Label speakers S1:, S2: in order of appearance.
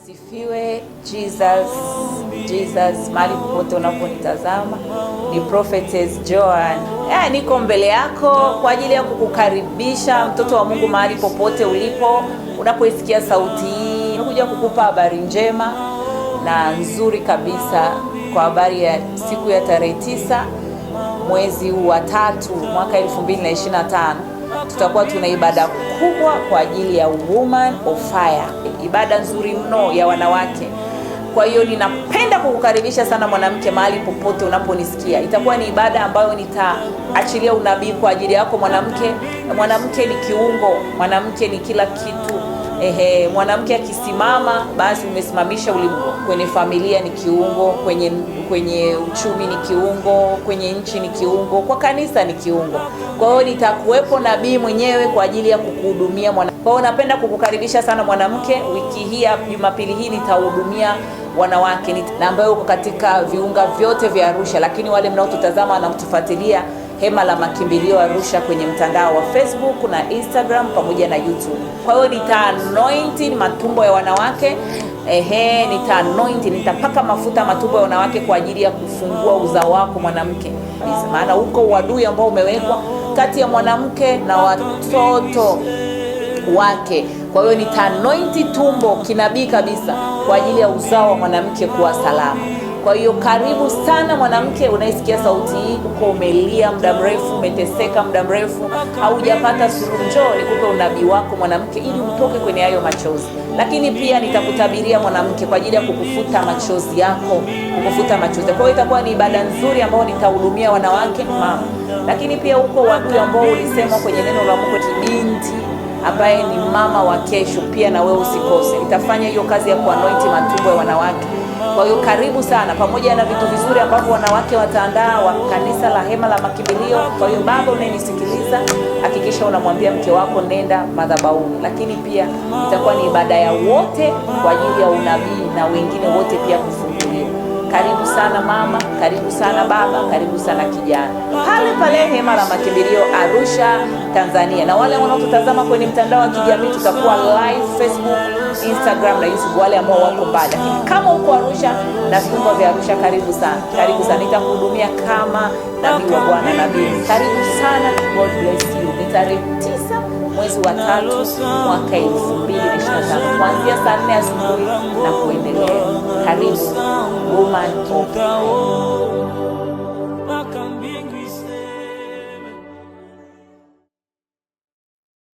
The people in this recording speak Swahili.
S1: Asifiwe. Jesus, mahali popote unaponitazama, ni Prophetess Joan. Niko mbele yako kwa ajili ya kukukaribisha mtoto wa Mungu mahali popote ulipo. Unapoisikia sauti hii, nakuja kukupa habari njema na nzuri kabisa kwa habari ya siku ya tarehe 9 mwezi wa 3 mwaka 2025. Tutakuwa tuna ibada kubwa kwa ajili ya Woman of Fire, ibada nzuri mno ya wanawake. Kwa hiyo ninapenda kukukaribisha sana mwanamke mahali popote unaponisikia. Itakuwa ni ibada ambayo nitaachilia unabii kwa ajili yako mwanamke. Mwanamke ni kiungo, mwanamke ni kila kitu. Mwanamke akisimama basi umesimamisha ulimwengu. Kwenye familia ni kiungo, kwenye uchumi ni kiungo, kwenye nchi ni kiungo, kwa kanisa ni kiungo. Kwa hiyo nitakuwepo nabii mwenyewe kwa ajili ya kukuhudumia mwanamke. Kwa hiyo napenda kukukaribisha sana mwanamke. Wiki hii Jumapili hii nitahudumia wanawake na ambayo uko katika viunga vyote vya Arusha, lakini wale mnaotutazama na kutufuatilia Hema la Makimbilio Arusha kwenye mtandao wa Facebook na Instagram pamoja na YouTube. Kwa hiyo nita-anoint matumbo ya wanawake. Nitapaka mafuta matumbo ya wanawake kwa ajili ya kufungua uzao wako mwanamke. Maana uko uadui ambao umewekwa kati ya mwanamke na watoto wake. Kwa hiyo nita-anoint tumbo kinabii kabisa kwa ajili ya uzao wa mwanamke kuwa salama. Kwa hiyo karibu sana mwanamke unayesikia sauti hii. Uko umelia muda mrefu, umeteseka muda mrefu, haujapata suluhu. Njoo nikupe unabii wako mwanamke, ili utoke kwenye hayo machozi. Lakini pia nitakutabiria mwanamke kwa ajili ya kukufuta machozi yako, kukufuta machozi. Kwa hiyo itakuwa ni ibada nzuri ambayo nitahudumia wanawake mama. Lakini pia uko watu ambao ulisema kwenye neno la Mungu, binti ambaye ni mama wa kesho, pia na wewe usikose. Nitafanya hiyo kazi ya kuanoint matumbo ya wanawake. Kwa hiyo karibu sana, pamoja na vitu vizuri ambavyo wanawake wataandaa wa kanisa la Hema la Makimbilio. Kwa hiyo baba unayenisikiliza, hakikisha unamwambia mke wako nenda madhabahuni. Lakini pia itakuwa ni ibada ya wote kwa ajili ya unabii na wengine wote pia kufunguliwa. Karibu sana mama, karibu sana baba, karibu sana kijana. Pale Hema la Makimbilio Arusha, Tanzania. Na wale wanaotutazama kwenye mtandao wa kijamii, tutakuwa live Facebook, Instagram na YouTube, wale ambao wako mbali. Lakini kama uko Arusha na viunga vya Arusha, karibu sana. Karibu sana, nitakuhudumia kama nabii wa Bwana nabii. Karibu sana. God bless you. Ni tarehe 9 mwezi wa 3 mwaka 2025 kuanzia saa 4 asubuhi na kuendelea. Karibu Woman of Fire.